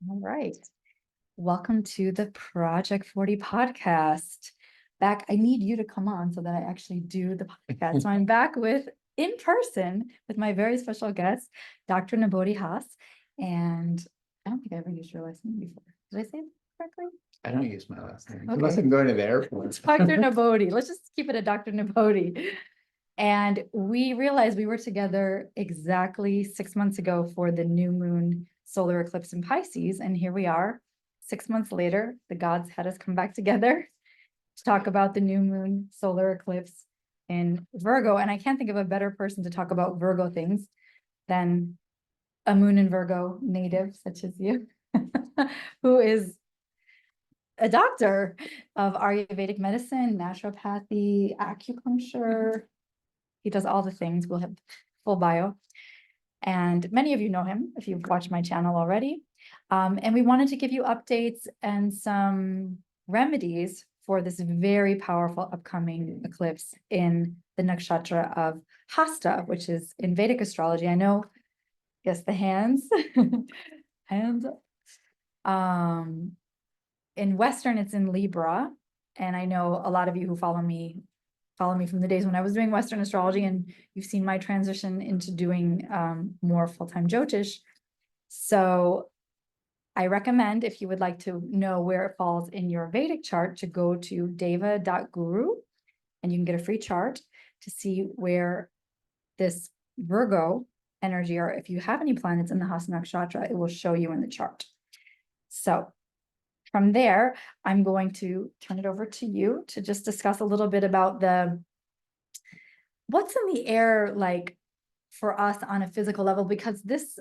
All right. Welcome to the Project 40 podcast. Back, I need you to come on so that I actually do the podcast. So I'm back in person with my very special guest, Dr. Nibodhi Haas. And I don't think I ever used your last name before. Did I say it correctly? I don't use my last name Okay. unless I'm going to the airport. It's Dr. Nibodhi. Let's just keep it a Dr. Nibodhi. And we realized we were together exactly 6 months ago for the new moon solar eclipse in Pisces. And here we are 6 months later. The gods had us come back together to talk about the new moon solar eclipse in Virgo. And I can't think of a better person to talk about Virgo things than a moon in Virgo native such as you, who is a doctor of Ayurvedic medicine, naturopathy, acupuncture. He does all the things. We'll have full bio. And many of you know him if you've watched my channel already. And we wanted to give you updates and some remedies for this very powerful upcoming eclipse in the nakshatra of Hasta, which is in Vedic astrology. I know, guess the hands, hands. In Western, it's in Libra. And I know a lot of you who follow me from the days when I was doing Western astrology, and you've seen my transition into doing more full-time Jyotish. So I recommend, if you would like to know where it falls in your Vedic chart, to go to deva.guru, and you can get a free chart to see where this Virgo energy, or if you have any planets in the Hasta Nakshatra, it will show you in the chart. So from there, I'm going to turn it over to you to just discuss a little bit about what's in the air like for us on a physical level, because this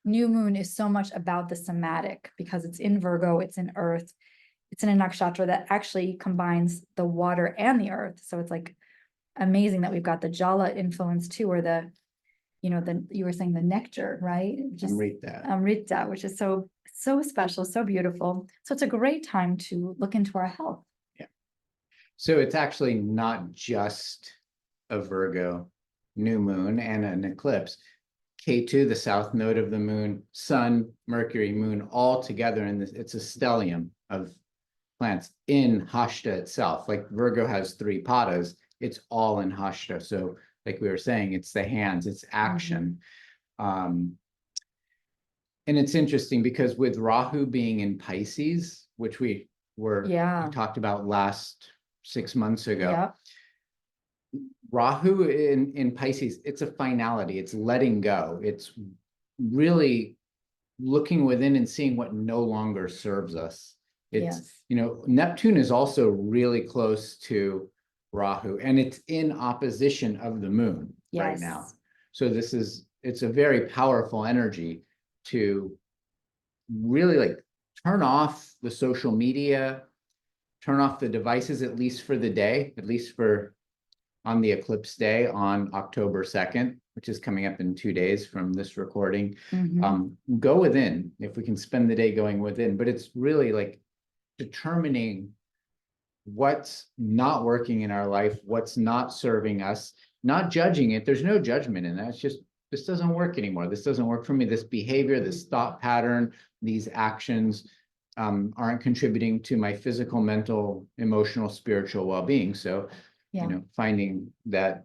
new moon is so much about the somatic, because it's in Virgo, it's in Earth, it's in a nakshatra that actually combines the water and the earth. So it's like amazing that we've got the Jala influence too, or you were saying the nectar, right? Just Amrita, which is so special, so beautiful. So it's a great time to look into our health. Yeah. So it's actually not just a Virgo new moon and an eclipse. K2, the south node of the moon, sun, Mercury, moon, all together in this. It's a stellium of plants in Hasta itself. Like Virgo has 3 padas, it's all in Hasta. So like we were saying, it's the hands, it's action. And it's interesting because with Rahu being in Pisces, which we talked about last 6 months ago, Rahu in Pisces, it's a finality, it's letting go. It's really looking within and seeing what no longer serves us. It's, Neptune is also really close to Rahu, and it's in opposition of the moon right now. So it's a very powerful energy to really like turn off the social media, turn off the devices, at least for the day, at least for on the eclipse day on October 2nd, which is coming up in 2 days from this recording. Go within, if we can spend the day going within, but it's really like determining what's not working in our life, what's not serving us, not judging it. There's no judgment in that. It's just, this doesn't work anymore. This doesn't work for me. This behavior, this thought pattern, these actions aren't contributing to my physical, mental, emotional, spiritual well-being. So, finding that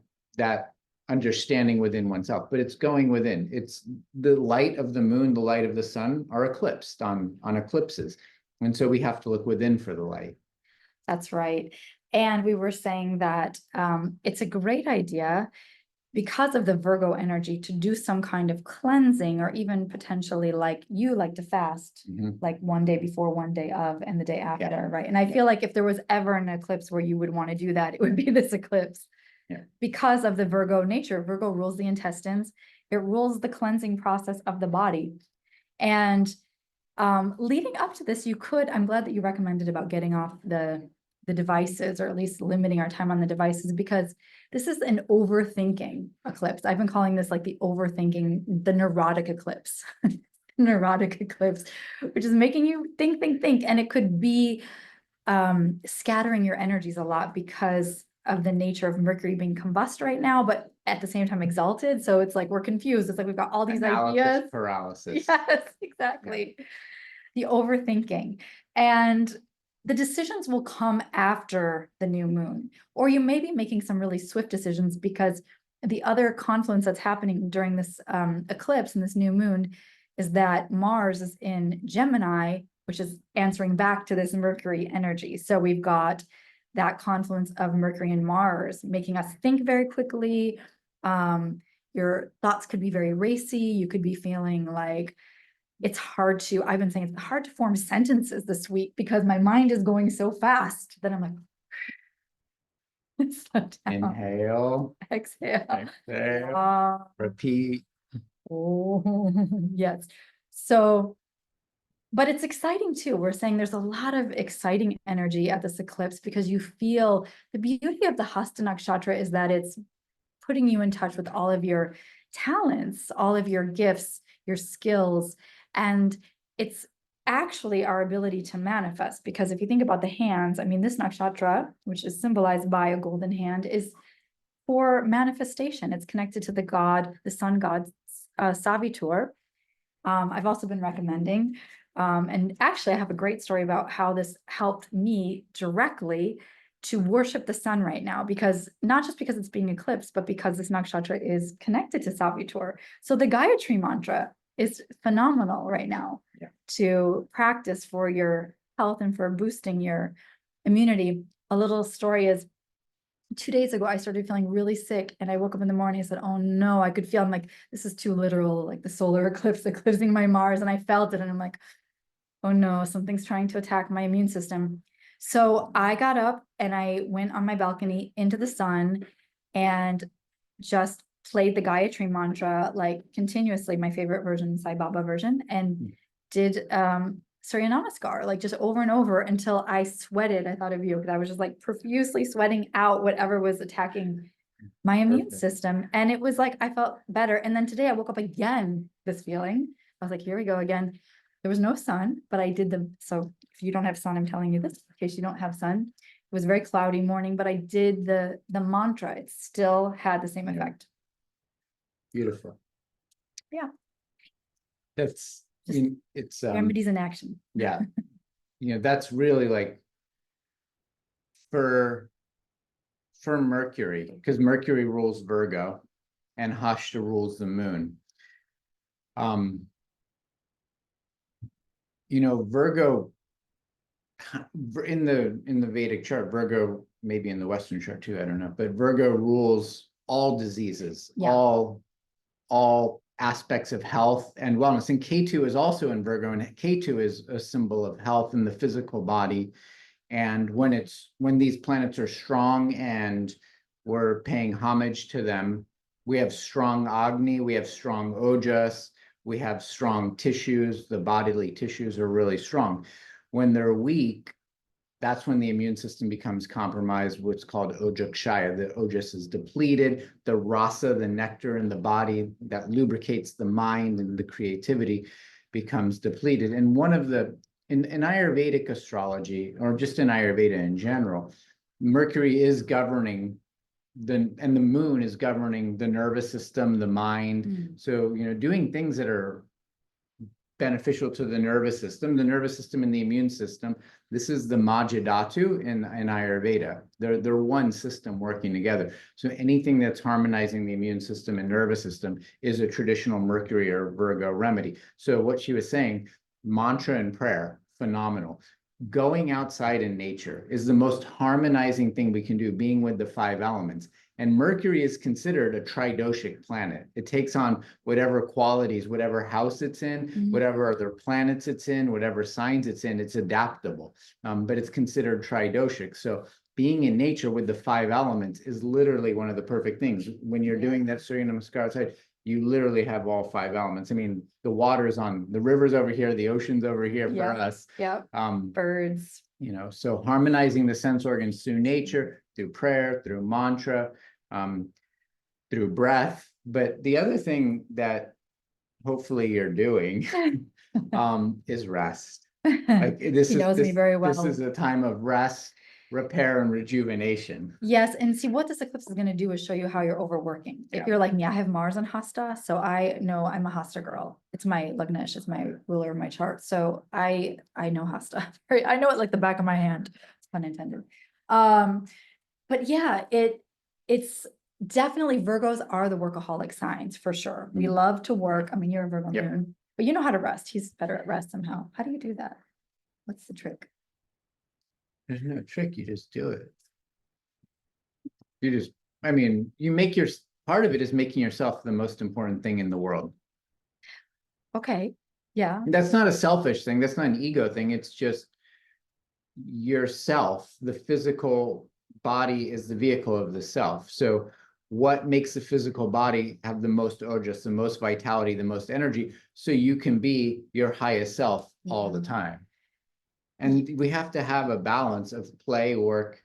understanding within oneself, but it's going within. It's the light of the moon, the light of the sun are eclipsed on eclipses. And so we have to look within for the light. That's right. And we were saying that it's a great idea, because of the Virgo energy, to do some kind of cleansing, or even potentially like you like to fast, like one day before, one day of, and the day after, right? And I feel like if there was ever an eclipse where you would want to do that, it would be this eclipse. Because of the Virgo nature. Virgo rules the intestines. It rules the cleansing process of the body. And leading up to this, I'm glad that you recommended about getting off the devices, or at least limiting our time on the devices, because this is an overthinking eclipse. I've been calling this like the neurotic eclipse, neurotic eclipse, which is making you think. And it could be scattering your energies a lot because of the nature of Mercury being combust right now, but at the same time exalted. So it's like we're confused. It's like we've got all these Analysis ideas. paralysis. Yes, exactly. the overthinking. And the decisions will come after the new moon, or you may be making some really swift decisions because the other confluence that's happening during this eclipse and this new moon is that Mars is in Gemini, which is answering back to this Mercury energy. So we've got that confluence of Mercury and Mars making us think very quickly. Your thoughts could be very racy. You could be feeling like it's hard to, I've been saying it's hard to form sentences this week because my mind is going so fast that I'm like, slow down, Inhale, exhale. exhale, repeat. Oh, yes. So, but it's exciting too. We're saying there's a lot of exciting energy at this eclipse because you feel the beauty of the Hasta Nakshatra is that it's putting you in touch with all of your talents, all of your gifts, your skills. And it's actually our ability to manifest, because if you think about the hands, I mean, this nakshatra, which is symbolized by a golden hand, is for manifestation. It's connected to the god, the sun god, Savitur. I've also been recommending, and actually I have a great story about how this helped me directly to worship the sun right now, because not just because it's being eclipsed, but because this nakshatra is connected to Savitur. So the Gayatri mantra is phenomenal right now to practice for your health and for boosting your immunity. A little story is 2 days ago, I started feeling really sick and I woke up in the morning and said, oh no, I could feel, I'm like, this is too literal, like the solar eclipse eclipsing my Mars. And I felt it and I'm like, oh no, something's trying to attack my immune system. So I got up and I went on my balcony into the sun and just played the Gayatri mantra like continuously, my favorite version, Sai Baba version, and did Surya Namaskar, like just over and over until I sweated. I thought of you because I was just like profusely sweating out whatever was attacking my immune system. And it was like, I felt better. And then today I woke up again, this feeling. I was like, here we go again. There was no sun, but I did them. So if you don't have sun, I'm telling you this in case you don't have sun. It was a very cloudy morning, but I did the mantra. It still had the same effect. Beautiful. Yeah. That's, I Just mean, it's remedies in action. yeah. You know, that's really like for Mercury, because Mercury rules Virgo and Hasta rules the moon. You know, Virgo in the Vedic chart, Virgo, maybe in the Western chart too, I don't know, but Virgo rules all diseases, all aspects of health and wellness. And Ketu is also in Virgo, and Ketu is a symbol of health in the physical body. And when these planets are strong and we're paying homage to them, we have strong Agni, we have strong Ojas, we have strong tissues. The bodily tissues are really strong. When they're weak, that's when the immune system becomes compromised, what's called Ojakshaya. The Ojas is depleted. The rasa, the nectar in the body that lubricates the mind and the creativity, becomes depleted. And one of the, in Ayurvedic astrology, or just in Ayurveda in general, Mercury is governing and the moon is governing the nervous system, the mind. So, you know, doing things that are beneficial to the nervous system and the immune system. This is the Majadhatu in Ayurveda. They're one system working together. So anything that's harmonizing the immune system and nervous system is a traditional Mercury or Virgo remedy. So what she was saying, mantra and prayer, phenomenal. Going outside in nature is the most harmonizing thing we can do, being with the 5 elements. And Mercury is considered a tridoshic planet. It takes on whatever qualities, whatever house it's in, whatever other planets it's in, whatever signs it's in, it's adaptable. But it's considered tridoshic. So being in nature with the 5 elements is literally one of the perfect things. When you're doing that Surya Namaskar outside, you literally have all 5 elements. I mean, the water's on, the river's over here, the ocean's over here for us. Birds. You know, so harmonizing the sense organs through nature, through prayer, through mantra, through breath. But the other thing that hopefully you're doing is rest. Like He knows me very well. This is a time of rest. repair and rejuvenation. Yes, and see what this eclipse is gonna do is show you how you're overworking. If Yeah. you're like me, I have Mars on Hasta, so I know I'm a Hasta girl. It's my Lagnesh, it's my ruler of my chart. So I know Hasta. I know it like the back of my hand, pun intended. But yeah, it's definitely Virgos are the workaholic signs for sure. We Mhm. love to work. I mean, you're a Virgo Yep. moon, but you know how to rest. He's better at rest somehow. How do you do that? What's the trick? There's no trick, you just do it. You just, I mean, you make your, part of it is making yourself the most important thing in the world. Okay, yeah, That's not a selfish thing. That's not an ego thing. It's just yourself. The physical body is the vehicle of the self. So what makes the physical body have the most ojas, the most vitality, the most energy, so you can be your highest self all the Yeah. time. And we have to have a balance of play, work,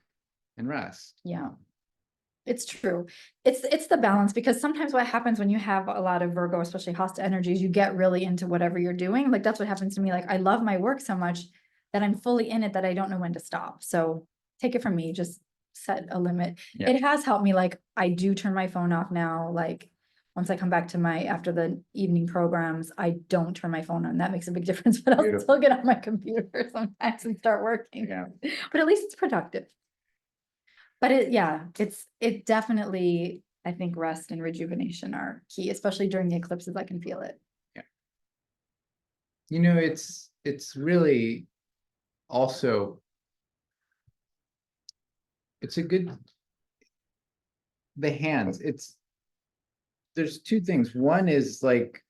and rest. yeah. It's true. It's the balance, because sometimes what happens when you have a lot of Virgo, especially Hasta energies, you get really into whatever you're doing. Like that's what happens to me. Like I love my work so much that I'm fully in it that I don't know when to stop. So take it from me, just set a limit. Yeah. It has helped me. Like I do turn my phone off now. Like once I come back to after the evening programs, I don't turn my phone on. That makes a big difference, but I'll Beautiful. still get on my computer sometimes and start working. Yeah. But at least it's productive. But it definitely, I think rest and rejuvenation are key, especially during the eclipses. I can feel it. You know, it's really also, it's a good, the hands, there's two things. One is like,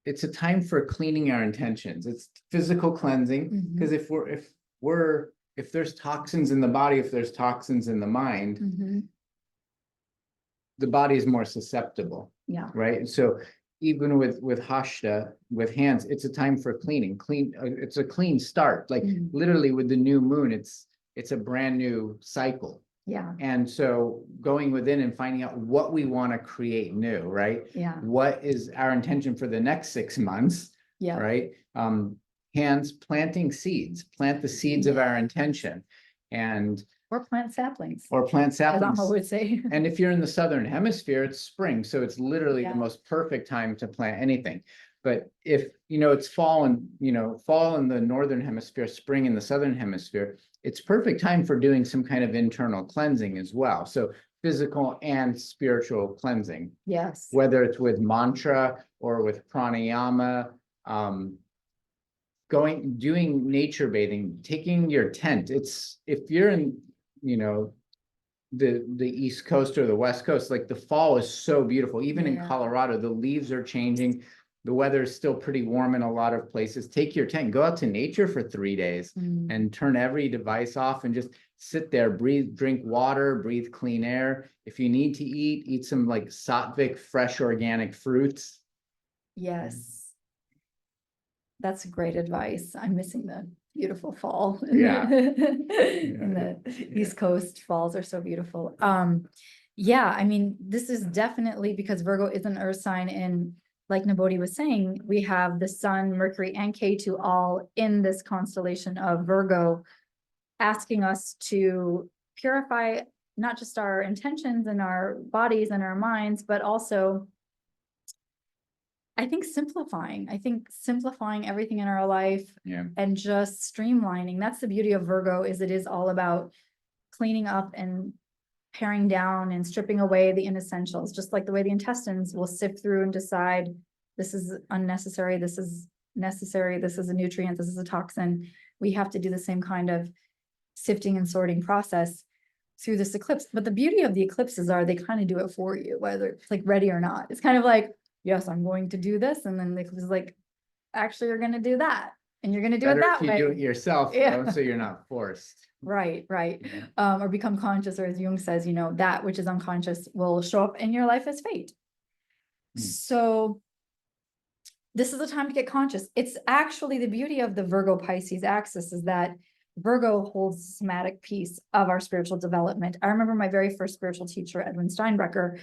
it's a time for cleaning our intentions. It's physical cleansing, Mhm. because if there's toxins in the body, if there's toxins in the mind, Mhm. the body is more susceptible, Yeah, right? So even with Hashta, with hands, it's a time for cleaning. It's a clean start. Like Mhm. literally with the new moon, it's a brand new cycle. yeah, And so going within and finding out what we want to create new, right? yeah, What is our intention for the next 6 months, yeah. right? Hands, planting seeds, plant the seeds of our intention, and Or plant saplings, or plant as saplings. Amma would say. And if you're in the southern hemisphere, it's spring, so it's literally Yeah. the most perfect time to plant anything. But if it's fall and fall in the northern hemisphere, spring in the southern hemisphere, it's perfect time for doing some kind of internal cleansing as well. So physical and spiritual cleansing, Yes. whether it's with mantra or with pranayama, doing nature bathing, taking your tent. If you're in, the East Coast or the West Coast, like the fall is so beautiful. Even in Yeah. Colorado, the leaves are changing. The weather is still pretty warm in a lot of places. Take your tent, go out to nature for 3 days and turn every device off and just sit there, breathe, drink water, breathe clean air. If you need to eat some like sattvic, fresh organic fruits. Yes. That's great advice. I'm missing the beautiful fall. Yeah. In the East Coast, falls are so beautiful. Yeah, I mean, this is definitely because Virgo is an earth sign, and like Nibodhi was saying, we have the sun, Mercury, and K2 all in this constellation of Virgo, asking us to purify not just our intentions and our bodies and our minds, but also I think simplifying everything in our life Yeah. and just streamlining. That's the beauty of Virgo, is it is all about cleaning up and paring down and stripping away the inessentials, just like the way the intestines will sift through and decide this is unnecessary, this is necessary, this is a nutrient, this is a toxin. We have to do the same kind of sifting and sorting process through this eclipse. But the beauty of the eclipses are they kind of do it for you, whether it's like ready or not. It's kind of like, yes, I'm going to do this. And then the eclipse is like, actually, you're going to do that. And you're going to do it Better that if you way. do it yourself, Yeah. so you're not forced. Right. Yeah. Or become conscious, or as Jung says, that which is unconscious will show up in your life as fate. So this is the time to get conscious. It's actually the beauty of the Virgo Pisces axis is that Virgo holds the somatic piece of our spiritual development. I remember my very first spiritual teacher, Edwin Steinbrecher,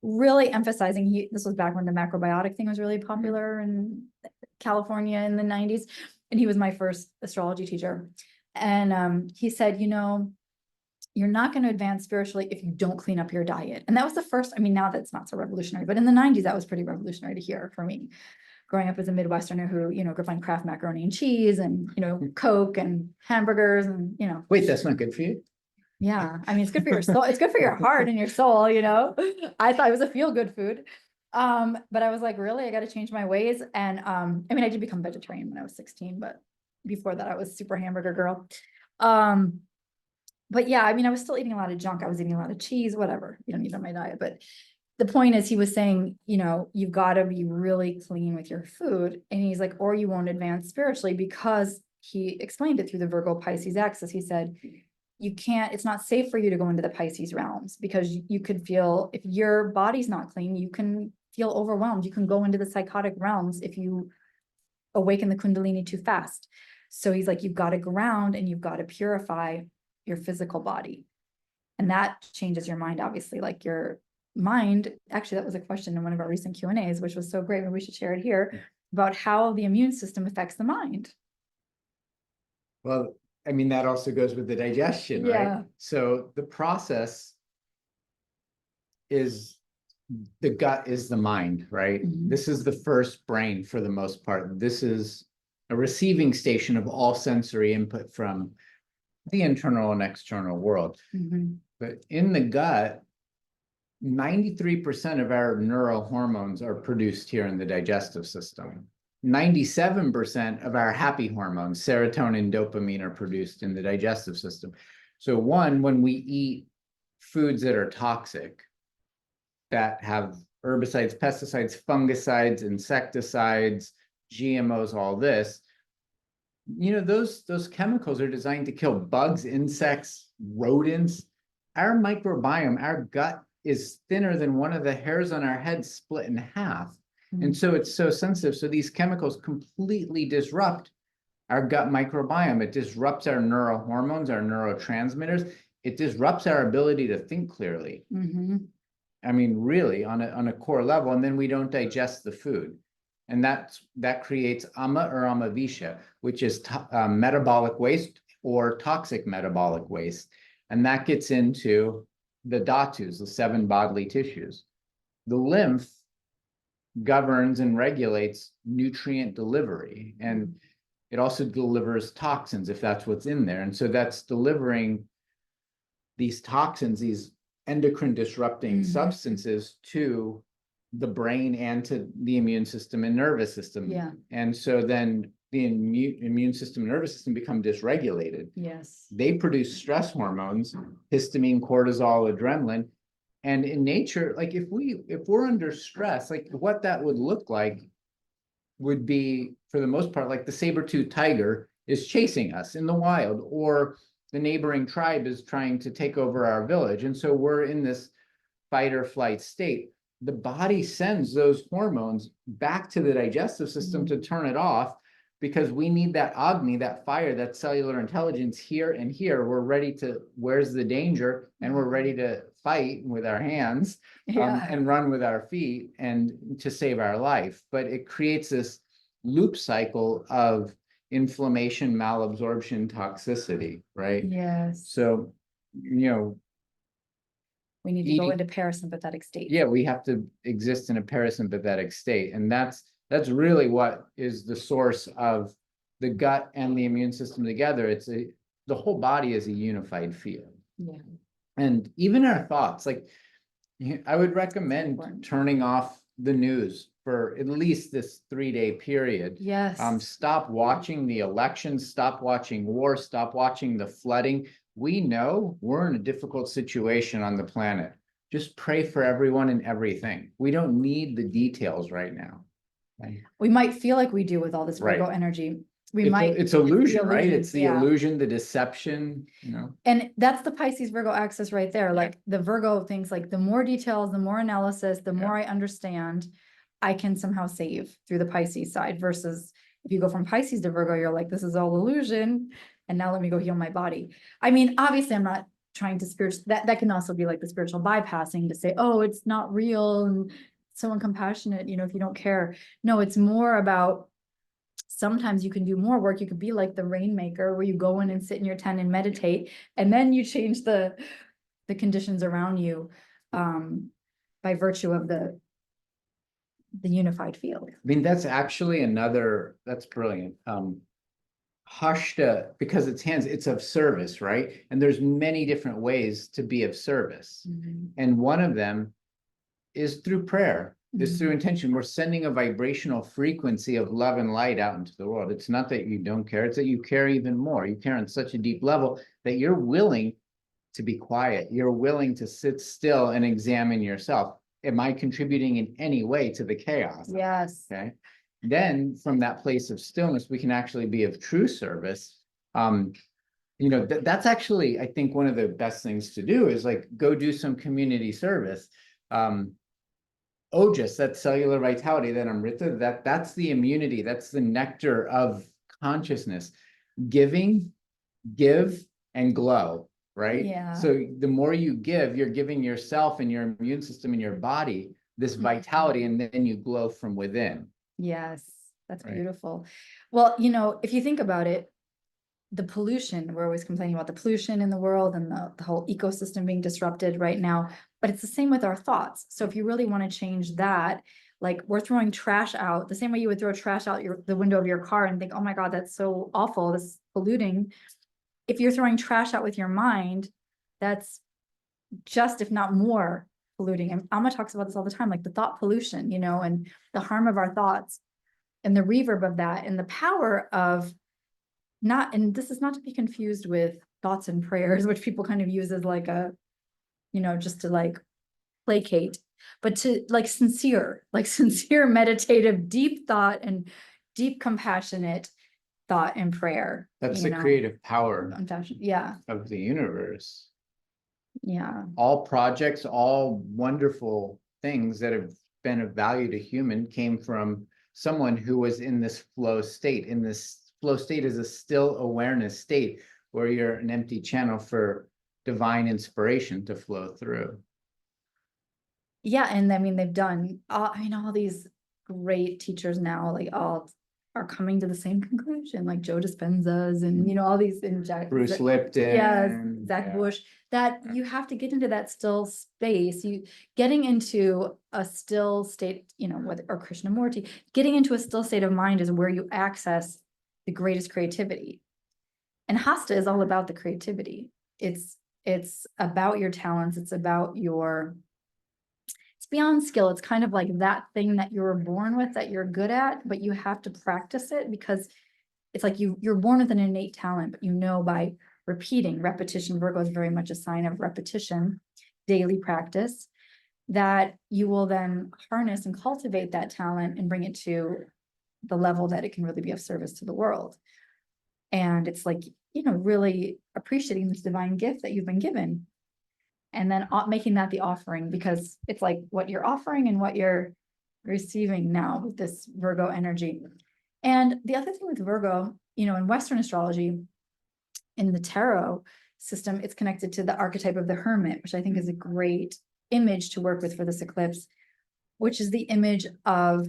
really emphasizing, this was back when the macrobiotic thing was really popular in California in the 90s. And he was my first astrology teacher. And he said, you're not going to advance spiritually if you don't clean up your diet. And that was the first, I mean, now that's not so revolutionary, but in the 90s, that was pretty revolutionary to hear for me. Growing up as a Midwesterner who, grew up on Kraft macaroni and cheese and, Coke and hamburgers and, Wait, that's not good for you? yeah. I mean, it's good for your soul. It's good for your heart and your soul, I thought it was a feel-good food. But I was like, really, I got to change my ways. And, I mean, I did become vegetarian when I was 16, but before that I was super hamburger girl. But yeah, I mean, I was still eating a lot of junk. I was eating a lot of cheese, whatever. You don't need on my diet. But the point is, he was saying, you've got to be really clean with your food. And he's like, or you won't advance spiritually, because he explained it through the Virgo Pisces axis. He said, it's not safe for you to go into the Pisces realms, because you could feel, if your body's not clean, you can feel overwhelmed. You can go into the psychotic realms if you awaken the Kundalini too fast. So he's like, you've got to ground and you've got to purify your physical body. And that changes your mind, obviously. Like your mind, actually, that was a question in one of our recent Q&As, which was so great, and we should share it here, about how the immune system affects the mind. Well, I mean, that also goes with the digestion, right? So the process is, the gut is the mind, right? This is the first brain for the most part. This is a receiving station of all sensory input from the internal and external world. But in the gut, 93% of our neurohormones are produced here in the digestive system. 97% of our happy hormones, serotonin, dopamine, are produced in the digestive system. So when we eat foods that are toxic, that have herbicides, pesticides, fungicides, insecticides, GMOs, all this, those chemicals are designed to kill bugs, insects, rodents. Our microbiome, our gut, is thinner than one of the hairs on our head split in half. And so it's so sensitive. So these chemicals completely disrupt our gut microbiome. It disrupts our neurohormones, our neurotransmitters. It disrupts our ability to think clearly. I mean, really, on a core level. And then we don't digest the food. And that creates ama or amavisha, which is metabolic waste or toxic metabolic waste. And that gets into the dhatus, the 7 bodily tissues. The lymph governs and regulates nutrient delivery, and it also delivers toxins if that's what's in there. And so that's delivering these toxins, these endocrine disrupting substances, to the brain and to the immune system and nervous system. And so then the immune system and nervous system become dysregulated. They produce stress hormones, histamine, cortisol, adrenaline. And in nature, like if we're under stress, like what that would look like would be, for the most part, like the saber-toothed tiger is chasing us in the wild, or the neighboring tribe is trying to take over our village. And so we're in this fight or flight state. The body sends those hormones back to the digestive system to turn it off, because we need that Agni, that fire, that cellular intelligence here and here. We're ready to, where's the danger? And we're ready to fight with our hands and run with our feet and to save our life. But it creates this loop cycle of inflammation, malabsorption, toxicity, right? So, we need to go into parasympathetic state. We have to exist in a parasympathetic state. And that's really what is the source of the gut and the immune system together. The whole body is a unified field. And even our thoughts, like I would recommend turning off the news for at least this 3-day period. Stop watching the elections, stop watching war, stop watching the flooding. We know we're in a difficult situation on the planet. Just pray for everyone and everything. We don't need the details right now. We might feel like we do with all this Virgo energy. It's illusion, right? It's the illusion, the deception, And that's the Pisces Virgo axis right there. Like the Virgo things, like the more details, the more analysis, the more I understand, I can somehow save through the Pisces side, versus if you go from Pisces to Virgo, you're like, this is all illusion. And now let me go heal my body. I mean, obviously I'm not trying to that can also be like the spiritual bypassing to say, oh, it's not real and so uncompassionate, if you don't care. No, it's more about sometimes you can do more work. You could be like the rainmaker where you go in and sit in your tent and meditate, and then you change the conditions around you by virtue of the unified field. I mean, that's actually that's brilliant. Hasta, because it's of service, right? And there's many different ways to be of service. And one of them is through prayer, is through intention. We're sending a vibrational frequency of love and light out into the world. It's not that you don't care, it's that you care even more. You care on such a deep level that you're willing to be quiet. You're willing to sit still and examine yourself. Am I contributing in any way to the chaos? Yes. Okay. Then from that place of stillness, we can actually be of true service. That's actually, I think, one of the best things to do is like go do some community service. Ojas, that cellular vitality, that Amrita, that's the immunity, that's the nectar of consciousness. Give, and glow, right? Yeah. So the more you give, you're giving yourself and your immune system and your body this vitality, and then you glow from within. Yes, that's Right. beautiful. Well, if you think about it, the pollution, we're always complaining about the pollution in the world and the whole ecosystem being disrupted right now, but it's the same with our thoughts. So if you really want to change that, like we're throwing trash out the same way you would throw trash out the window of your car and think, oh my God, that's so awful, this is polluting. If you're throwing trash out with your mind, that's just, if not more, polluting. And Amma talks about this all the time, like the thought pollution, and the harm of our thoughts and the reverb of that and the power of and this is not to be confused with thoughts and prayers, which people kind of use as like a, just to like placate, but to like sincere meditative, deep thought and deep compassionate thought and prayer. That's the creative power Yeah. of the universe. Yeah. All projects, all wonderful things that have been of value to human came from someone who was in this flow state. In this flow state is a still awareness state where you're an empty channel for divine inspiration to flow through. Yeah, and I mean they've done all these great teachers now, like all are coming to the same conclusion, like Joe Dispenza's and all these Bruce Lipton. Yes, Zach Bush, that you have to get into that still space. You getting into a still state, or Krishnamurti, getting into a still state of mind is where you access the greatest creativity. And Hasta is all about the creativity. It's about your talents, it's about it's beyond skill. It's kind of like that thing that you were born with that you're good at, but you have to practice it because it's like you're born with an innate talent, but by repeating, repetition, Virgo is very much a sign of repetition, daily practice, that you will then harness and cultivate that talent and bring it to the level that it can really be of service to the world. And it's like, really appreciating this divine gift that you've been given. And then making that the offering, because it's like what you're offering and what you're receiving now with this Virgo energy. And the other thing with Virgo, in Western astrology, in the tarot system, it's connected to the archetype of the hermit, which I think is a great image to work with for this eclipse, which is the image of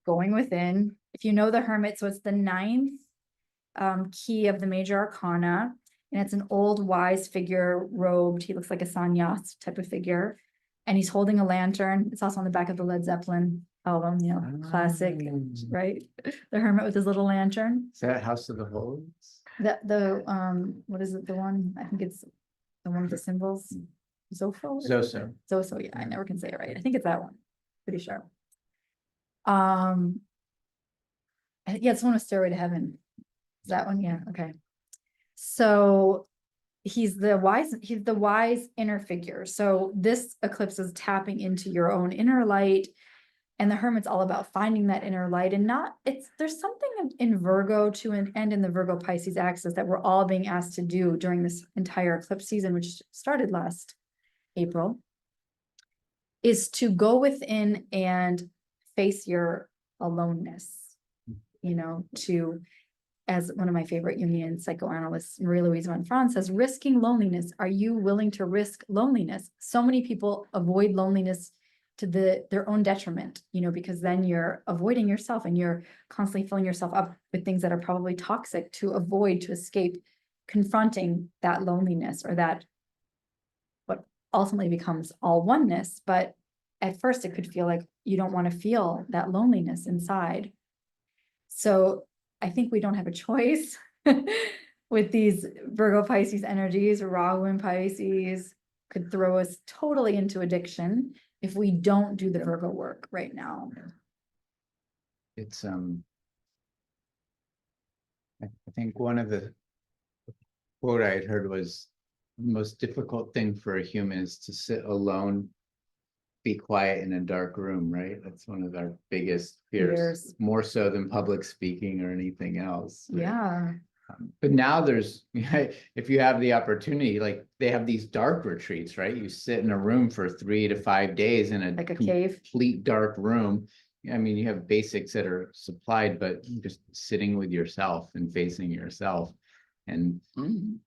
going within. If you know the hermit, so it's the 9th key of the major arcana. And it's an old wise figure robed. He looks like a sannyas type of figure. And he's holding a lantern. It's also on the back of the Led Zeppelin album, classic, right? The hermit with his little lantern. Is that House of the Holies? What is it? The one, I think it's the one with the symbols. Zoso? Zoso, yeah, I never can say it right. I think it's that one. Pretty sure. Yeah, it's the one with Stairway to Heaven. Is that one? Yeah, okay. So he's the wise inner figure. So this eclipse is tapping into your own inner light, and the hermit's all about finding that inner light. And there's something in Virgo too, and in the Virgo Pisces axis that we're all being asked to do during this entire eclipse season, which started last April, is to go within and face your aloneness, as one of my favorite Jungian psychoanalysts, Marie-Louise von Franz says, risking loneliness. Are you willing to risk loneliness? So many people avoid loneliness to their own detriment, because then you're avoiding yourself and you're constantly filling yourself up with things that are probably toxic to escape confronting that loneliness or that what ultimately becomes all oneness. But at first it could feel like you don't want to feel that loneliness inside. So I think we don't have a choice with these Virgo Pisces energies. Rahu and Pisces could throw us totally into addiction if we don't do the Virgo work right now. It's I think one of the quote I had heard was the most difficult thing for a human is to sit alone, be quiet in a dark room, right? That's one of our biggest fears. More so than public speaking or anything else. Right? Yeah. But now there's, if you have the opportunity, like they have these dark retreats, right? You sit in a room for 3 to 5 days in a Like a cave. Complete dark room. I mean, you have basics that are supplied, but just sitting with yourself and facing yourself. And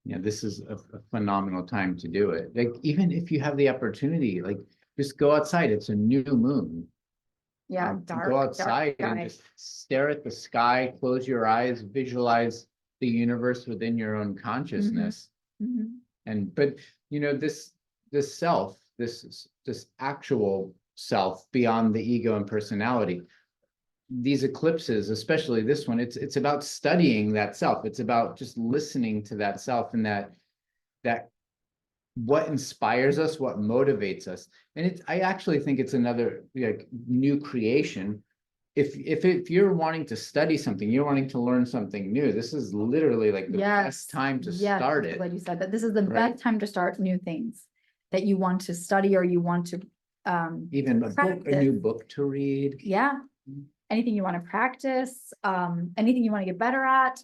this is a phenomenal time to do it. Like, even if you have the opportunity, like just go outside. It's a new moon. Yeah, go outside and just stare at the sky, close your eyes, visualize the universe within your own consciousness. And but this self, this actual self beyond the ego and personality, these eclipses, especially this one, it's about studying that self. It's about just listening to that self and that what inspires us, what motivates us. And I actually think it's another like new creation. If you're wanting to study something, you're wanting to learn something new, this is literally like the best time to start it. Like you said, that this is the best time to start new things that you want to study or you want to even a new book to read. Yeah. Anything you want to practice, anything you want to get better at.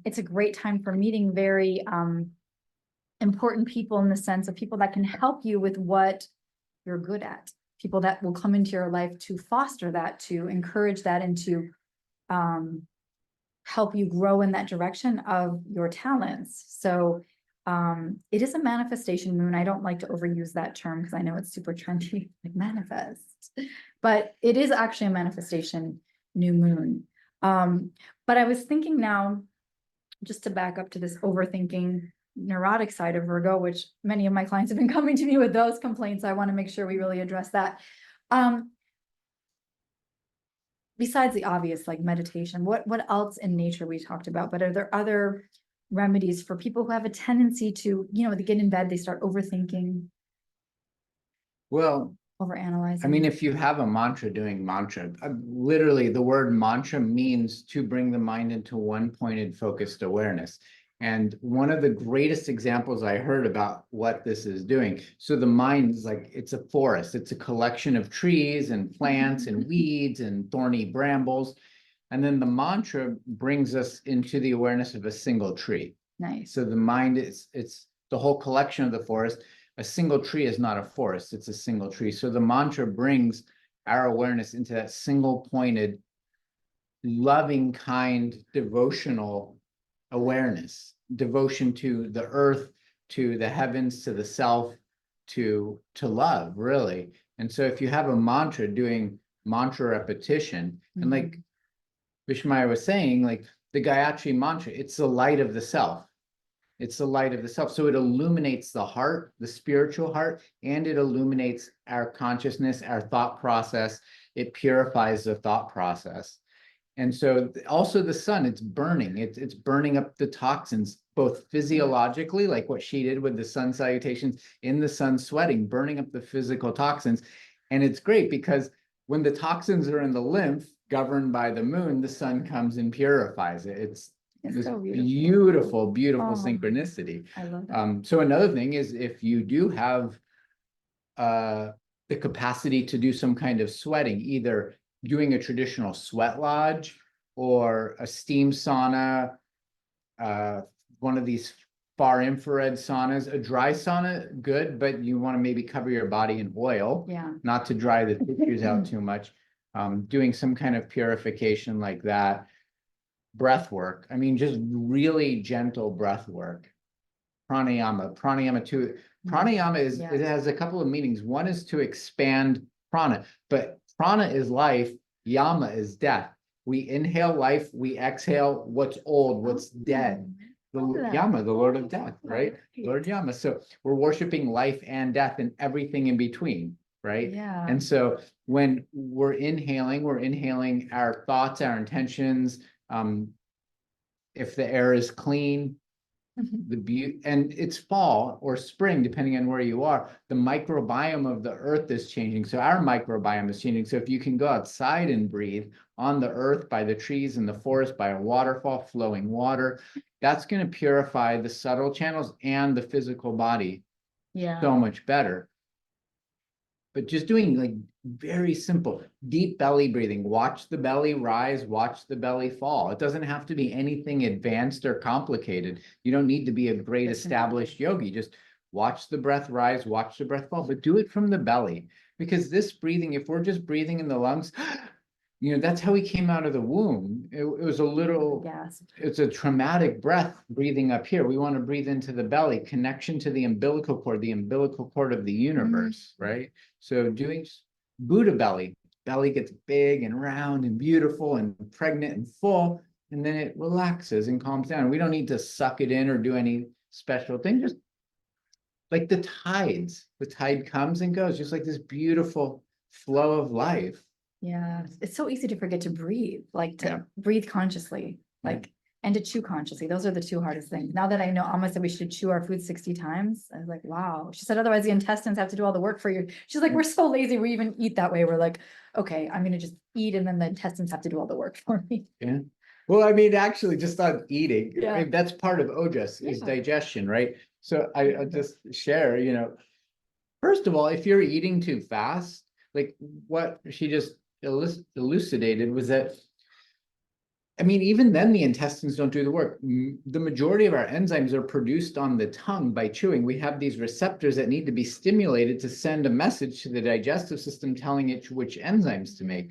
It's a great time for meeting very important people, in the sense of people that can help you with what you're good at. People that will come into your life to foster that, to encourage that, and to help you grow in that direction of your talents. So it is a manifestation moon. I don't like to overuse that term because I know it's super trendy, like manifest, but it is actually a manifestation new moon. But I was thinking now, just to back up to this overthinking neurotic side of Virgo, which many of my clients have been coming to me with those complaints. I want to make sure we really address that. Besides the obvious, like meditation, what else in nature we talked about, but are there other remedies for people who have a tendency to, they get in bed, they start overthinking? Well, overanalyzing. I mean, if you have a mantra, doing mantra, literally the word mantra means to bring the mind into one pointed focused awareness. And one of the greatest examples I heard about what this is doing. So the mind is like, it's a forest. It's a collection of trees and plants and weeds and thorny brambles. And then the mantra brings us into the awareness of a single tree. Nice. So the mind it's the whole collection of the forest. A single tree is not a forest, it's a single tree. So the mantra brings our awareness into that single pointed, loving, kind, devotional awareness, devotion to the earth, to the heavens, to the self, to love, really. And so if you have a mantra, doing mantra repetition, and like Vishmaya was saying, like the Gayatri mantra, it's the light of the self. It's the light of the self. So it illuminates the heart, the spiritual heart, and it illuminates our consciousness, our thought process. It purifies the thought process. And so also the sun, it's burning. It's burning up the toxins, both physiologically, like what she did with the sun salutations, in the sun sweating, burning up the physical toxins. And it's great because when the toxins are in the lymph, governed by the moon, the sun comes and purifies it. It's this so beautiful synchronicity. I love that. So another thing is, if you do have the capacity to do some kind of sweating, either doing a traditional sweat lodge or a steam sauna, one of these far infrared saunas, a dry sauna, good, but you want to maybe cover your body in oil, not to dry the tissues out too much. Doing some kind of purification like that. Breath work. I mean, just really gentle breath work. Pranayama too. Pranayama is, Yeah. it has a couple of meanings. One is to expand prana, but prana is life, yama is death. We inhale life, we exhale what's old, what's dead. The Yama, the Lord of Death, right? Lord Yama. So we're worshiping life and death and everything in between, right? Yeah. And so when we're inhaling our thoughts, our intentions. If the air is clean, the beauty, and it's fall or spring, depending on where you are, the microbiome of the earth is changing. So our microbiome is changing. So if you can go outside and breathe on the earth, by the trees in the forest, by a waterfall, flowing water, that's going to purify the subtle channels and the physical body so much better. But just doing like very simple, deep belly breathing, watch the belly rise, watch the belly fall. It doesn't have to be anything advanced or complicated. You don't need to be a great established yogi. Just watch the breath rise, watch the breath fall, but do it from the belly. Because this breathing, if we're just breathing in the lungs, that's how we came out of the womb. It was a little, it's a traumatic breath breathing up here. We want to breathe into the belly, connection to the umbilical cord of the universe, right? So doing Buddha belly gets big and round and beautiful and pregnant and full, and then it relaxes and calms down. We don't need to suck it in or do any special thing. Just like the tide comes and goes, just like this beautiful flow of life. Yeah, it's so easy to forget to breathe, like to breathe consciously, like, and to chew consciously. Those are the two hardest things. Now that I know Amma said we should chew our food 60 times, I was like, wow. She said, otherwise the intestines have to do all the work for you. She's like, we're so lazy. We even eat that way. We're like, okay, I'm going to just eat. And then the intestines have to do all the work for me. Yeah. Well, I mean, actually just on eating, that's part of ojas is digestion, right? So I'll just share, first of all, if you're eating too fast, like what she just elucidated was that, I mean, even then the intestines don't do the work. The majority of our enzymes are produced on the tongue by chewing. We have these receptors that need to be stimulated to send a message to the digestive system telling it which enzymes to make.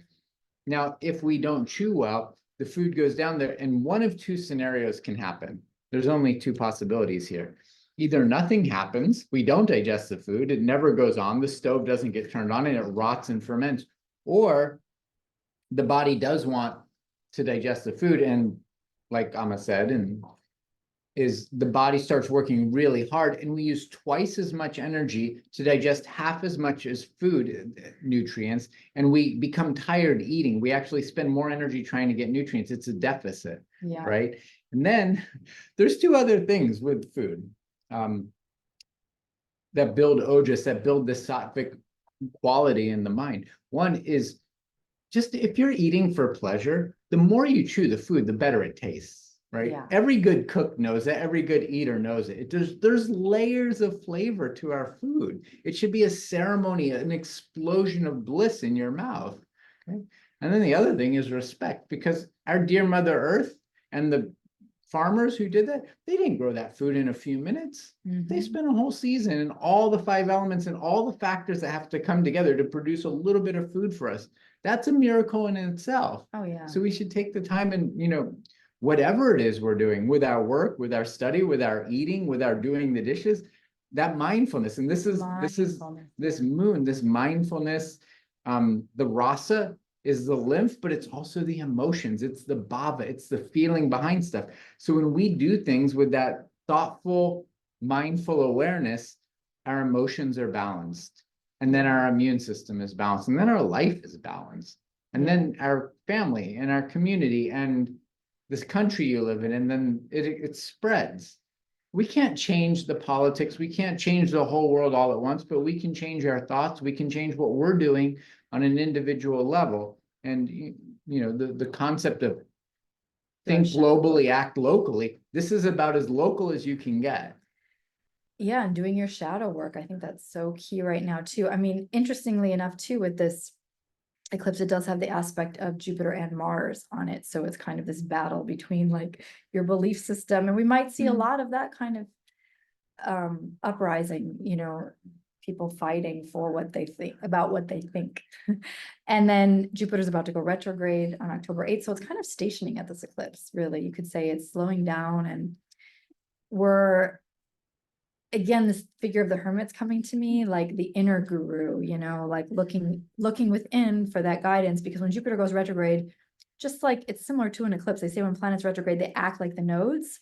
Now, if we don't chew well, the food goes down there, and one of two scenarios can happen. There's only two possibilities here. Either nothing happens, we don't digest the food, it never goes on, the stove doesn't get turned on, and it rots and ferments, or the body does want to digest the food, and like Amma said, and is the body starts working really hard, and we use twice as much energy to digest half as much as food nutrients, and we become tired eating. We actually spend more energy trying to get nutrients. It's a deficit, right? And then there's two other things with food that build ojas, that build the sattvic quality in the mind. One is just if you're eating for pleasure, the more you chew the food, the better it tastes, right? Every good cook knows that. Every good eater knows it. There's layers of flavor to our food. It should be a ceremony, an explosion of bliss in your mouth. Okay. And then the other thing is respect, because our dear Mother Earth and the farmers who did that, they didn't grow that food in a few minutes. They spent a whole season and all the 5 elements and all the factors that have to come together to produce a little bit of food for us. That's a miracle in itself. So we should take the time and, whatever it is we're doing with our work, with our study, with our eating, with our doing the dishes, that mindfulness. And this is this moon, this mindfulness, the rasa is the lymph, but it's also the emotions. It's the bhava, it's the feeling behind stuff. So when we do things with that thoughtful, mindful awareness, our emotions are balanced. And then our immune system is balanced. And then our life is balanced. And then our family and our community and this country you live in, and then it spreads. We can't change the politics. We can't change the whole world all at once, but we can change our thoughts. We can change what we're doing on an individual level. And, the concept of think globally, act locally, this is about as local as you can get. Yeah, and doing your shadow work. I think that's so key right now too. I mean, interestingly enough too, with this eclipse, it does have the aspect of Jupiter and Mars on it. So it's kind of this battle between like your belief system. And we might see a lot of that kind of uprising, people fighting for what they think about what they think. And then Jupiter's about to go retrograde on October 8th. So it's kind of stationing at this eclipse, really. You could say it's slowing down, and we're again, this figure of the hermit's coming to me, like the inner guru, you know, like looking within for that guidance, because when Jupiter goes retrograde, just like it's similar to an eclipse, they say when planets retrograde, they act like the nodes.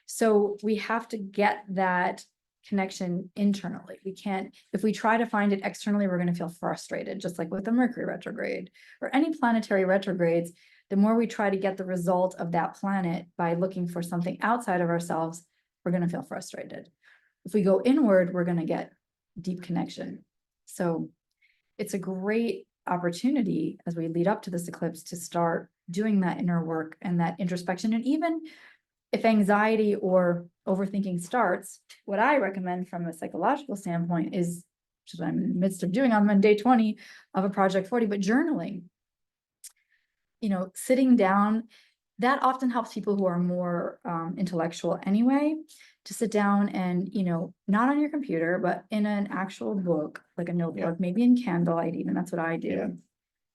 So we have to get that connection internally. We can't, if we try to find it externally, we're going to feel frustrated, just like with the Mercury retrograde or any planetary retrogrades. The more we try to get the result of that planet by looking for something outside of ourselves, we're going to feel frustrated. If we go inward, we're going to get deep connection. So it's a great opportunity as we lead up to this eclipse to start doing that inner work and that introspection. And even if anxiety or overthinking starts, what I recommend from a psychological standpoint is, which is what I'm in the midst of doing on day 20 of a Project 40, but journaling. You know, sitting down, that often helps people who are more intellectual anyway, to sit down and, you know, not on your computer, but in an actual book, like a notebook, maybe in candlelight, even that's what I do. Yeah.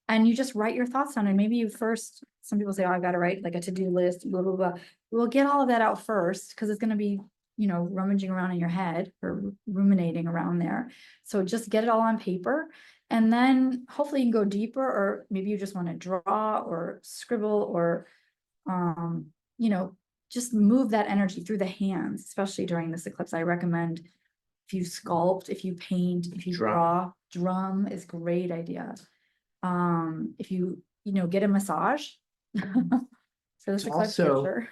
And you just write your thoughts down. And maybe you first, some people say, oh, I've got to write like a to-do list, blah, blah, blah. We'll get all of that out first, because it's going to be, you know, rummaging around in your head or ruminating around there. So just get it all on paper. And then hopefully you can go deeper, or maybe you just want to draw or scribble or, you know, just move that energy through the hands, especially during this eclipse. I recommend if you sculpt, if you paint, if you draw, drum is a great idea. If you know, get a massage for this eclipse, for sure.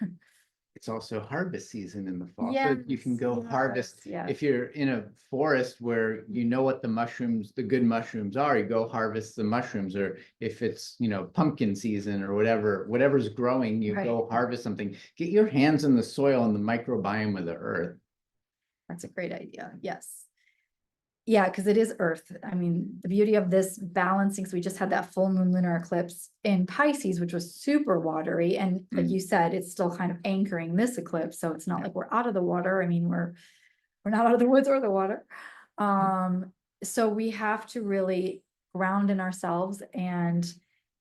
It's also harvest season in the fall, so Yes, you can go harvest. yes. If you're in a forest where you know what the mushrooms, the good mushrooms are, you go harvest the mushrooms. Or if it's, you know, pumpkin season or whatever's growing, you go harvest something. Get your hands in the soil and the microbiome of the earth. That's a great idea. Yes. Yeah, because it is Earth. I mean, the beauty of this balancing, so we just had that full moon lunar eclipse in Pisces, which was super watery. And like you said, it's still kind of anchoring this eclipse. So it's not like we're out of the water. I mean, we're not out of the woods or the water. So we have to really ground in ourselves. And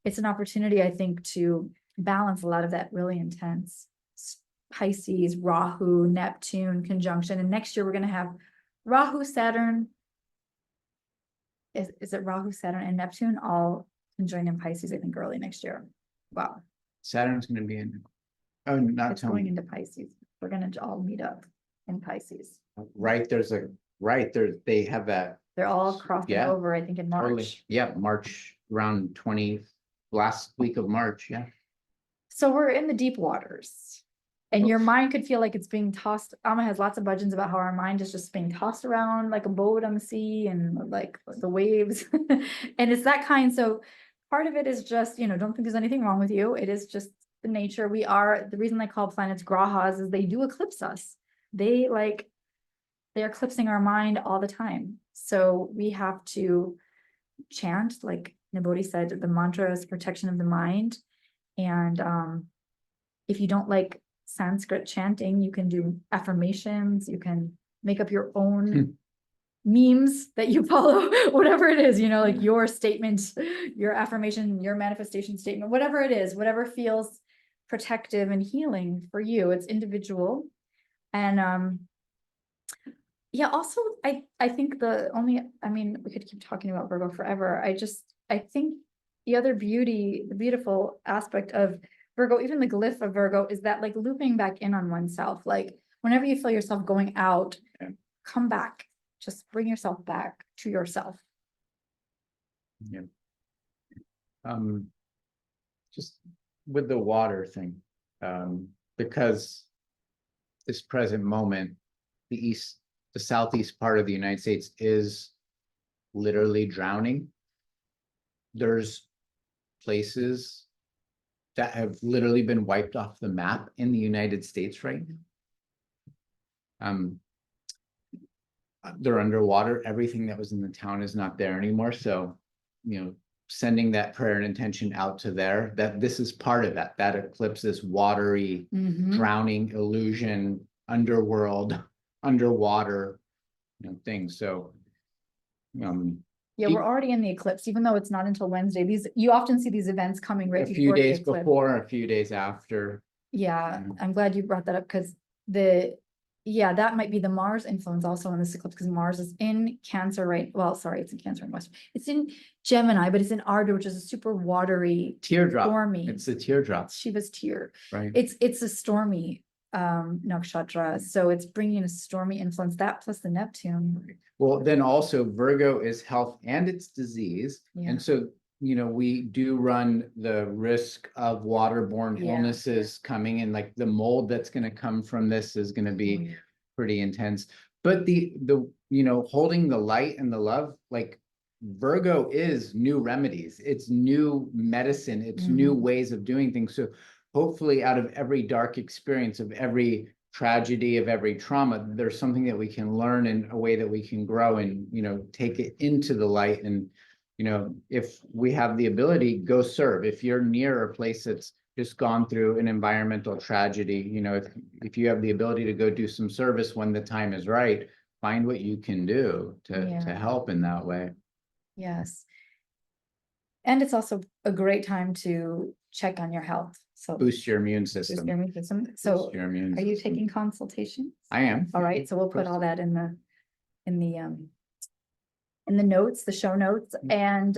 it's an opportunity, I think, to balance a lot of that really intense Pisces, Rahu, Neptune conjunction. And next year we're going to have Rahu, Saturn. Is it Rahu, Saturn, and Neptune all conjoined in Pisces, I think, early next year. Wow. Saturn's going to be in, oh, not It's going into Pisces. We're going to all meet up in Pisces. right. They have that. They're all crossing over, I think, in March. Totally. Yeah, March, around last week of March. Yeah. So we're in the deep waters. And your mind could feel like it's being tossed. Amma has lots of budgeons about how our mind is just being tossed around like a boat on the sea and like the waves. And it's that kind. So part of it is just, you know, don't think there's anything wrong with you. It is just the nature. The reason they call planets grahas is they do eclipse us. They're eclipsing our mind all the time. So we have to chant, like Nibodhi said, the mantra is protection of the mind. And if you don't like Sanskrit chanting, you can do affirmations, you can make up your own memes that you follow, whatever it is, you know, like your statement, your affirmation, your manifestation statement, whatever it is, whatever feels protective and healing for you. It's individual. And yeah, also I think we could keep talking about Virgo forever. I think the beautiful aspect of Virgo, even the glyph of Virgo, is that like looping back in on oneself. Like whenever you feel yourself going out, come back, just bring yourself back to yourself. Yeah. Just with the water thing, because this present moment, the southeast part of the United States is literally drowning. There's places that have literally been wiped off the map in the United States right now. They're underwater. Everything that was in the town is not there anymore. So, you know, sending that prayer and intention out to there, that this is part of that eclipse, this watery, drowning illusion, underworld, underwater, you know, thing. So, yeah, we're already in the eclipse, even though it's not until Wednesday. You often see these events coming right before a few days the eclipse. before, a few days after. Yeah, I'm glad you brought that up, because the yeah, that might be the Mars influence also in this eclipse, because Mars is in Cancer, right? Well, sorry, it's in Cancer in West. It's in Gemini, but it's in Ardha, which is a super watery, Teardrop. stormy. It's the teardrop, Shiva's tear. right? It's a stormy nakshatra, so it's bringing a stormy influence. That plus the Neptune. Well, then also Virgo is health and it's disease. Yeah. And so, we do run the risk of waterborne Yeah. illnesses coming in, like the mold that's going to come from this is going to be Oh, yeah. pretty intense. But the holding the light and the love, like Virgo is new remedies. It's new medicine. It's new ways of doing things. So hopefully out of every dark experience, of every tragedy, of every trauma, there's something that we can learn in a way that we can grow and, take it into the light. And, if we have the ability, go serve. If you're near a place that's just gone through an environmental tragedy, if you have the ability to go do some service when the time is right, find what you can do to help in that way. Yes. And it's also a great time to check on your health. So Boost your immune boost system. your immune system. So Boost your immune are you system. taking consultations? I am. All right, so we'll put all that in the notes, the show notes. And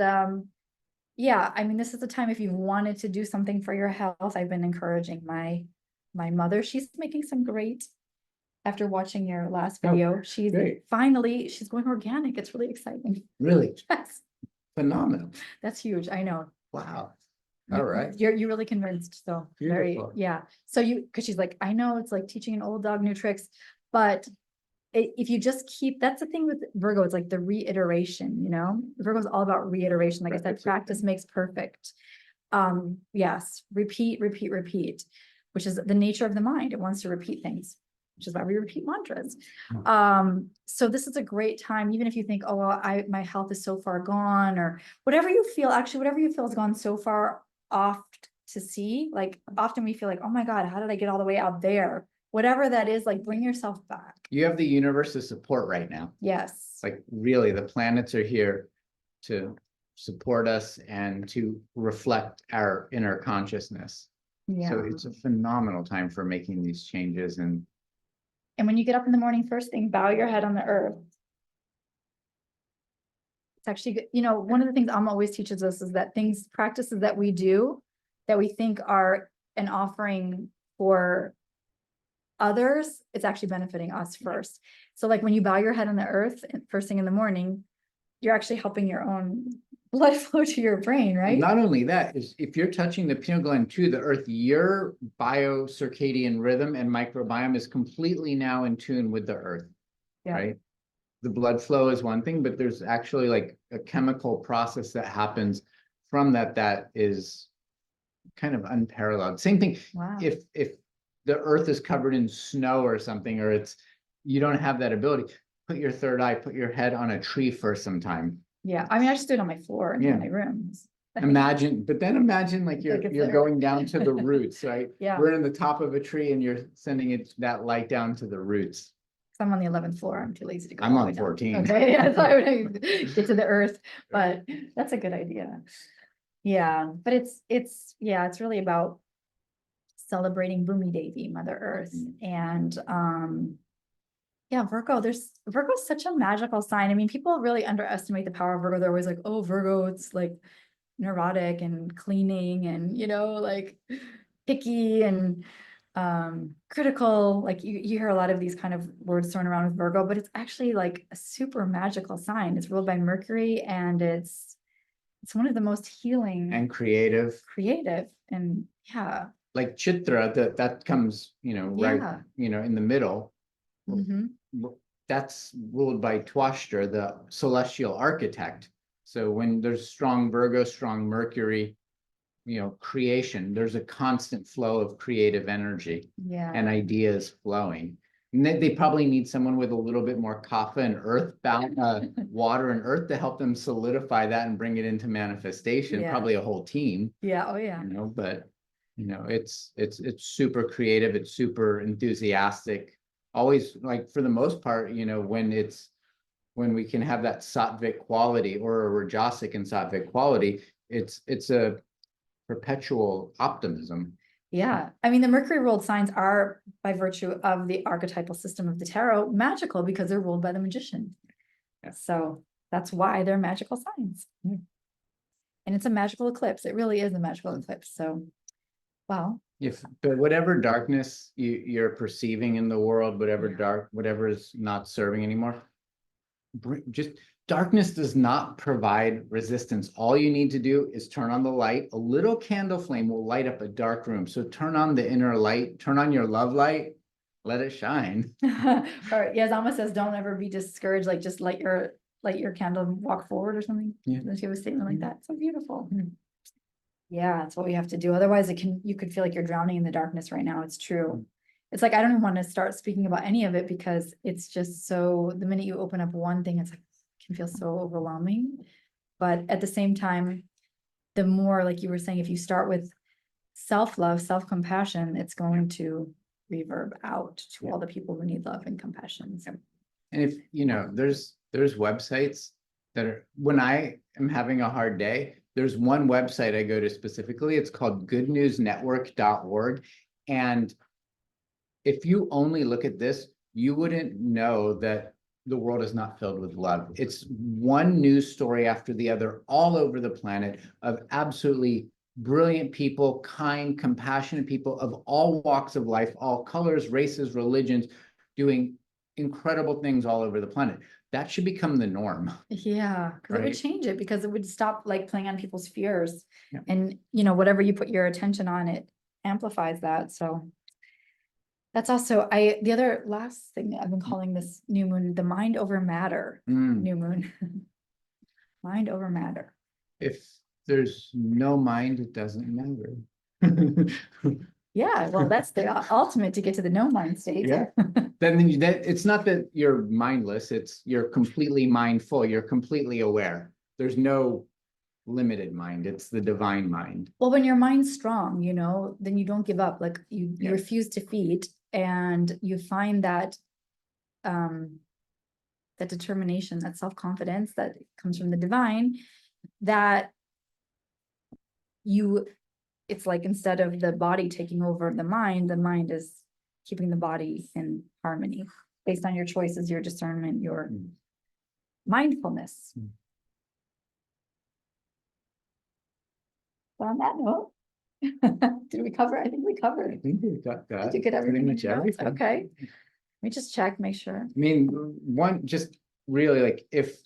yeah, I mean, this is the time if you wanted to do something for your health. I've been encouraging my mother. She's making some great, after watching your last video, she's great. finally, she's going organic. It's really exciting. Really Yes, phenomenal. that's huge. I know. Wow. All right. You're really convinced. So very, Beautiful. yeah. So because she's like, I know it's like teaching an old dog new tricks, but if you just keep, that's the thing with Virgo, it's like the reiteration, Virgo is all about reiteration. Like I said, practice makes perfect. Yes, repeat, which is the nature of the mind. It wants to repeat things, which is why we repeat mantras. So this is a great time, even if you think, oh, well, my health is so far gone, or whatever you feel, whatever you feel has gone so far off to see. Like often we feel like, oh my God, how did I get all the way out there? Whatever that is, like bring yourself back. You have the universe's support right now. Yes. Like really, the planets are here to support us and to reflect our inner consciousness. Yeah. So it's a phenomenal time for making these changes. And when you get up in the morning, first thing, bow your head on the earth. It's actually good. One of the things Amma always teaches us is that practices that we do, that we think are an offering for others, it's actually benefiting us first. So like when you bow your head on the earth first thing in the morning, you're actually helping your own blood flow to your brain, right? not only that, is if you're touching the pineal gland to the earth, your biocircadian rhythm and microbiome is completely now in tune with the earth, right? The blood flow is one thing, but there's actually like a chemical process that happens from that is kind of unparalleled. Same thing. Wow. If the earth is covered in snow or something, or you don't have that ability, put your third eye, put your head on a tree for some time. Yeah. I mean, I just do it on my floor in my rooms. Imagine like you're Like going down to the roots, right? Yeah. We're in the top of a tree and you're sending that light down to the roots. I'm on the 11th floor. I'm too lazy to go. I'm all the on way down. 14. Okay. Yeah, so I would get to the earth, but that's a good idea. Yeah. But it's really about celebrating Bhumi Devi, Mother Earth. And Virgo's such a magical sign. I mean, people really underestimate the power of Virgo. They're always like, oh, Virgo, it's like neurotic and cleaning and, like picky and critical. Like you hear a lot of these kind of words thrown around with Virgo, but it's actually like a super magical sign. It's ruled by Mercury, and it's one of the most healing and creative and like Chitra, that comes, right, in the middle. That's ruled by Twashtra, the celestial architect. So when there's strong Virgo, strong Mercury, creation, there's a constant flow of creative energy and ideas flowing. And they probably need someone with a little bit more kapha and earth bound, water and earth to help them solidify that and bring it into manifestation. Probably a whole team. Yeah. Oh yeah. But it's super creative. It's super enthusiastic. Always, like, for the most part, when we can have that sattvic quality or a rajasic and sattvic quality, it's a perpetual optimism. Yeah, I mean, the Mercury ruled signs are, by virtue of the archetypal system of the tarot, magical because they're ruled by the magician. Yeah. So that's why they're magical signs. Yeah. And it's a magical eclipse. It really is a magical eclipse. So, wow. But whatever darkness you're perceiving in the world, whatever Yeah. whatever is not serving anymore, just darkness does not provide resistance. All you need to do is turn on the light. A little candle flame will light up a dark room. So turn on the inner light, turn on your love light, let it shine. Or yeah, Zama says, don't ever be discouraged. Like just light your candle and walk forward or something. Yeah. Doesn't she have a statement like that? So beautiful. Yeah, that's what we have to do. Otherwise, you could feel like you're drowning in the darkness right now. It's true. It's like, I don't even want to start speaking about any of it because it's just so, the minute you open up one thing, it's like, it can feel so overwhelming. But at the same time, the more, like you were saying, if you start with self-love, self-compassion, it's going to reverb out to all the people who need love and compassion. So, And if there's websites that are, when I am having a hard day, there's one website I go to specifically. It's called goodnewsnetwork.org. And if you only look at this, you wouldn't know that the world is not filled with love. It's one news story after the other all over the planet of absolutely brilliant people, kind, compassionate people of all walks of life, all colors, races, religions, doing incredible things all over the planet. That should become the norm. yeah, because it would Right. change it, because it would stop like playing on people's fears. Yeah. And whatever you put your attention on, it amplifies that. So that's also, the other last thing I've been calling this new moon, the mind over matter new moon. Mind over matter. If there's no mind, it doesn't matter. Yeah, well, that's the ultimate to get to the no mind state. Yeah. Then it's not that you're mindless, it's you're completely mindful, you're completely aware. There's no limited mind, it's the divine mind. Well, when your mind's strong, then you don't give up. Like you Yeah. refuse defeat, and you find that that determination, that self-confidence that comes from the divine, that it's like, instead of the body taking over the mind is keeping the body in harmony based on your choices, your discernment, your mindfulness. But on that note, did we cover? I think we covered. I think we've got that. Did you get everything? Pretty much in your notes? everything. Okay. Let me just check, make sure. I mean, one, just really like, if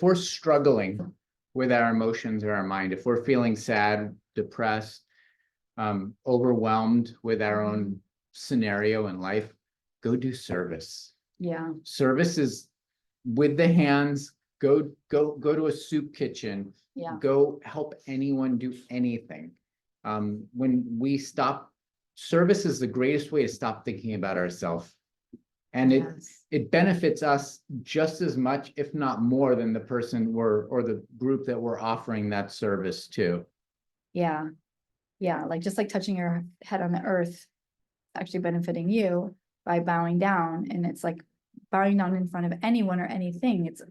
we're struggling with our emotions or our mind, if we're feeling sad, depressed, overwhelmed with our own scenario in life, go do service. Yeah. Service is with the hands. Go to a soup kitchen. Yeah. Go help anyone do anything. When we stop, service is the greatest way to stop thinking about ourselves. And it benefits us just as much, if not more, than the person or the group that we're offering that service to. Yeah. Yeah. Like, just like touching your head on the earth, actually benefiting you by bowing down. And it's like bowing down in front of anyone or anything. It's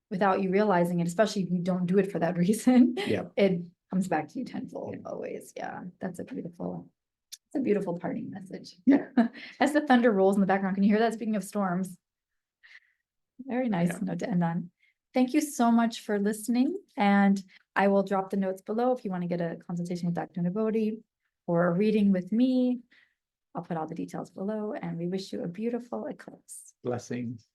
without you realizing it, especially if you don't do it for that reason. Yeah. It comes back to you tenfold always. Yeah. It's a beautiful parting message. Yeah. As the thunder rolls in the background, can you hear that? Speaking of storms. Very nice note to end on. Thank you so much for listening. And I will drop the notes below if you want to get a consultation with Dr. Nibodhi or a reading with me. I'll put all the details below, and we wish you a beautiful eclipse. Blessings.